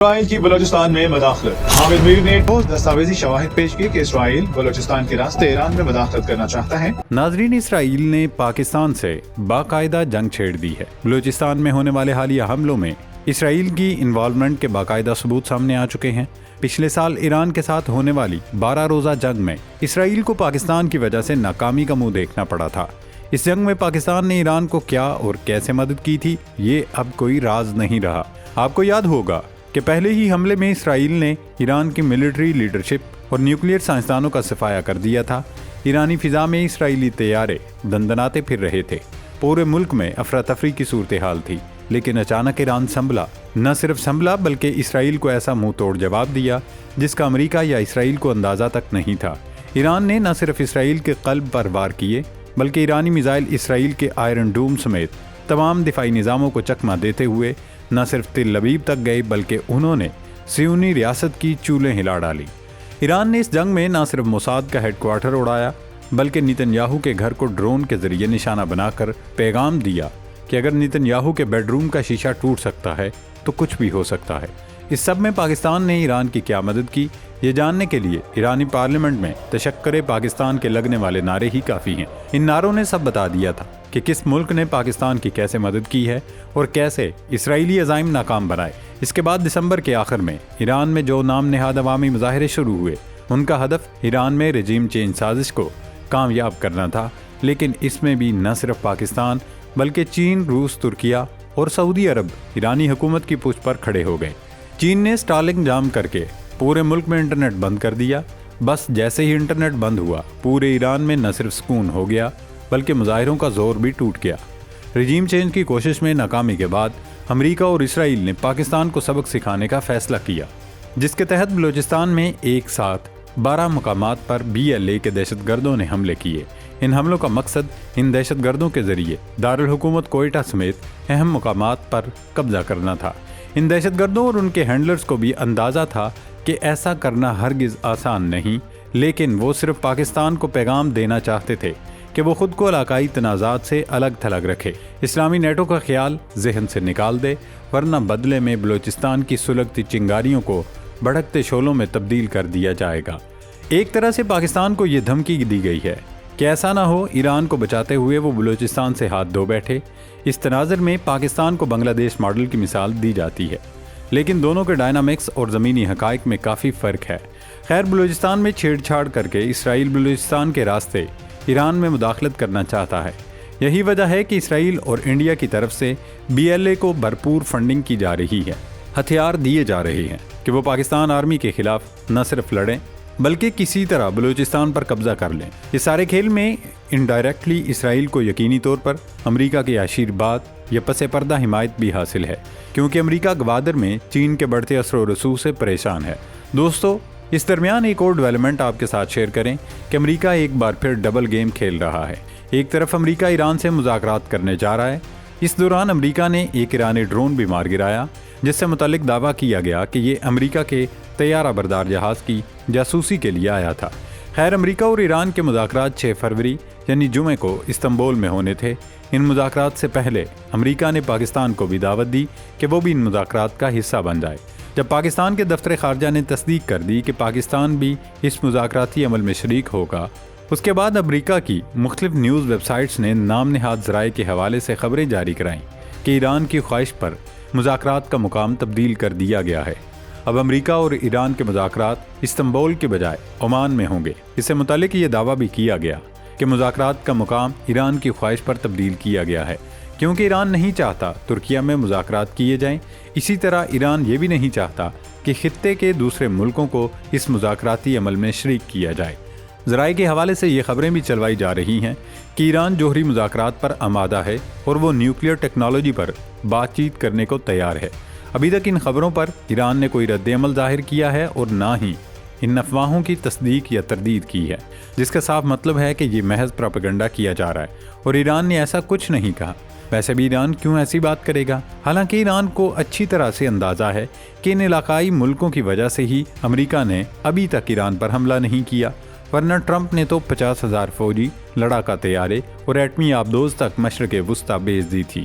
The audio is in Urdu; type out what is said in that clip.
اسرائیل کی بلوچستان میں مداخلت۔ حامد میر نے ٹھوس دستاویزی شواہد پیش کی کہ اسرائیل بلوچستان کے راستے ایران میں مداخلت کرنا چاہتا ہے۔ ناظرین، اسرائیل نے پاکستان سے باقاعدہ جنگ چھیڑ دی ہے۔ بلوچستان میں ہونے والے حالیہ حملوں میں اسرائیل کی انوالومنٹ کے باقاعدہ ثبوت سامنے آ چکے ہیں۔ پچھلے سال ایران کے ساتھ ہونے والی 12 روزہ جنگ میں اسرائیل کو پاکستان کی وجہ سے ناکامی کا منہ دیکھنا پڑا تھا۔ اس جنگ میں پاکستان نے ایران کو کیا اور کیسے مدد کی تھی، یہ اب کوئی راز نہیں رہا۔ آپ کو یاد ہوگا کہ پہلے ہی حملے میں اسرائیل نے ایران کی ملٹری لیڈرشپ اور نیوکلیئر سائنسدانوں کا صفایا کر دیا تھا۔ ایرانی فضا میں اسرائیلی طیارے دندناتے پھر رہے تھے۔ پورے ملک میں افراتفری کی صورتحال تھی، لیکن اچانک ایران سنبھلا۔ نہ صرف سنبھلا بلکہ اسرائیل کو ایسا منہ توڑ جواب دیا جس کا امریکہ یا اسرائیل کو اندازہ تک نہیں تھا۔ ایران نے نہ صرف اسرائیل کے قلب پر وار کیے بلکہ ایرانی میزائل اسرائیل کے آئرن ڈوم سمیت تمام دفاعی نظاموں کو چکمہ دیتے ہوئے نہ صرف تل ابیب تک گئے بلکہ انہوں نے صہیونی ریاست کی چولیں ہلا ڈالی۔ ایران نے اس جنگ میں نہ صرف موساد کا ہیڈ کوارٹر اڑایا بلکہ نیتن یاہو کے گھر کو ڈرون کے ذریعے نشانہ بنا کر پیغام دیا کہ اگر نیتن یاہو کے بیڈ روم کا شیشہ ٹوٹ سکتا ہے تو کچھ بھی ہو سکتا ہے۔ اس سب میں پاکستان نے ایران کی کیا مدد کی، یہ جاننے کے لیے ایرانی پارلیمنٹ میں تشکر پاکستان کے لگنے والے نعرے ہی کافی ہیں۔ ان نعروں نے سب بتا دیا تھا کہ کس ملک نے پاکستان کی کیسے مدد کی ہے اور کیسے اسرائیلی عزائم ناکام بنائے۔ اس کے بعد دسمبر کے آخر میں ایران میں جو نام نہاد عوامی مظاہرے شروع ہوئے، ان کا ہدف ایران میں رجیم چینج سازش کو کامیاب کرنا تھا۔ لیکن اس میں بھی نہ صرف پاکستان بلکہ چین، روس، ترکیہ اور سعودی عرب ایرانی حکومت کی پشت پر کھڑے ہو گئے۔ چین نے اسٹارلنک جام کر کے پورے ملک میں انٹرنیٹ بند کر دیا۔ بس جیسے ہی انٹرنیٹ بند ہوا، پورے ایران میں نہ صرف سکون ہو گیا بلکہ مظاہروں کا زور بھی ٹوٹ گیا۔ رجیم چینج کی کوشش میں ناکامی کے بعد امریکہ اور اسرائیل نے پاکستان کو سبق سکھانے کا فیصلہ کیا، جس کے تحت بلوچستان میں ایک ساتھ 12 مقامات پر BLA کے دہشت گردوں نے حملے کیے۔ ان حملوں کا مقصد ان دہشت گردوں کے ذریعے دارالحکومت کوئٹہ سمیت اہم مقامات پر قبضہ کرنا تھا۔ ان دہشت گردوں اور ان کے ہینڈلرز کو بھی اندازہ تھا کہ ایسا کرنا ہرگز آسان نہیں، لیکن وہ صرف پاکستان کو پیغام دینا چاہتے تھے کہ وہ خود کو علاقائی تنازعات سے الگ تھلگ رکھے، اسلامی نیٹو کا خیال ذہن سے نکال دے، ورنہ بدلے میں بلوچستان کی سلگتی چنگاریوں کو بھڑکتے شعلوں میں تبدیل کر دیا جائے گا۔ ایک طرح سے پاکستان کو یہ دھمکی دی گئی ہے کہ ایسا نہ ہو ایران کو بچاتے ہوئے وہ بلوچستان سے ہاتھ دھو بیٹھے۔ اس تناظر میں پاکستان کو بنگلہ دیش ماڈل کی مثال دی جاتی ہے، لیکن دونوں کے ڈائنامکس اور زمینی حقائق میں کافی فرق ہے۔ خیر، بلوچستان میں چھیڑ چھاڑ کر کے اسرائیل بلوچستان کے راستے ایران میں مداخلت کرنا چاہتا ہے۔ یہی وجہ ہے کہ اسرائیل اور انڈیا کی طرف سے BLA کو بھرپور فنڈنگ کی جا رہی ہے، ہتھیار دیے جا رہے ہیں کہ وہ پاکستان آرمی کے خلاف نہ صرف لڑیں بلکہ کسی طرح بلوچستان پر قبضہ کر لیں۔ اس سارے کھیل میں انڈائریکٹلی اسرائیل کو یقینی طور پر امریکہ کے آشیرواد یا پس پردہ حمایت بھی حاصل ہے، کیونکہ امریکہ گوادر میں چین کے بڑھتے اثر و رسوخ سے پریشان ہے۔ دوستو، اس درمیان ایک اور ڈیولپمنٹ آپ کے ساتھ شیئر کریں کہ امریکہ ایک بار پھر ڈبل گیم کھیل رہا ہے۔ ایک طرف امریکہ ایران سے مذاکرات کرنے جا رہا ہے، اس دوران امریکہ نے ایک ایرانی ڈرون بھی مار گرایا جس سے متعلق دعویٰ کیا گیا کہ یہ امریکہ کے طیارہ بردار جہاز کی جاسوسی کے لیے آیا تھا۔ خیر، امریکہ اور ایران کے مذاکرات 6 فروری یعنی جمعے کو استنبول میں ہونے تھے۔ ان مذاکرات سے پہلے امریکہ نے پاکستان کو بھی دعوت دی کہ وہ بھی ان مذاکرات کا حصہ بن جائے۔ جب پاکستان کے دفتر خارجہ نے تصدیق کر دی کہ پاکستان بھی اس مذاکراتی عمل میں شریک ہوگا، اس کے بعد امریکہ کی مختلف نیوز ویب سائٹس نے نام نہاد ذرائع کے حوالے سے خبریں جاری کرائیں کہ ایران کی خواہش پر مذاکرات کا مقام تبدیل کر دیا گیا ہے۔ اب امریکہ اور ایران کے مذاکرات استنبول کے بجائے عمان میں ہوں گے۔ اس سے متعلق یہ دعویٰ بھی کیا گیا کہ مذاکرات کا مقام ایران کی خواہش پر تبدیل کیا گیا ہے، کیونکہ ایران نہیں چاہتا ترکیہ میں مذاکرات کیے جائیں۔ اسی طرح ایران یہ بھی نہیں چاہتا کہ خطے کے دوسرے ملکوں کو اس مذاکراتی عمل میں شریک کیا جائے۔ ذرائع کے حوالے سے یہ خبریں بھی چلوائی جا رہی ہیں کہ ایران جوہری مذاکرات پر آمادہ ہے اور وہ نیوکلیئر ٹیکنالوجی پر بات چیت کرنے کو تیار ہے۔ ابھی تک ان خبروں پر ایران نے کوئی رد عمل ظاہر کیا ہے اور نہ ہی ان افواہوں کی تصدیق یا تردید کی ہے، جس کا صاف مطلب ہے کہ یہ محض پروپیگنڈا کیا جا رہا ہے اور ایران نے ایسا کچھ نہیں کہا۔ ویسے بھی ایران کیوں ایسی بات کرے گا؟ حالانکہ ایران کو اچھی طرح سے اندازہ ہے کہ ان علاقائی ملکوں کی وجہ سے ہی امریکہ نے ابھی تک ایران پر حملہ نہیں کیا، ورنہ ٹرمپ نے تو 50,000 فوجی، لڑاکا طیارے اور ایٹمی آبدوز تک مشرق وسطی بھیج دی تھی۔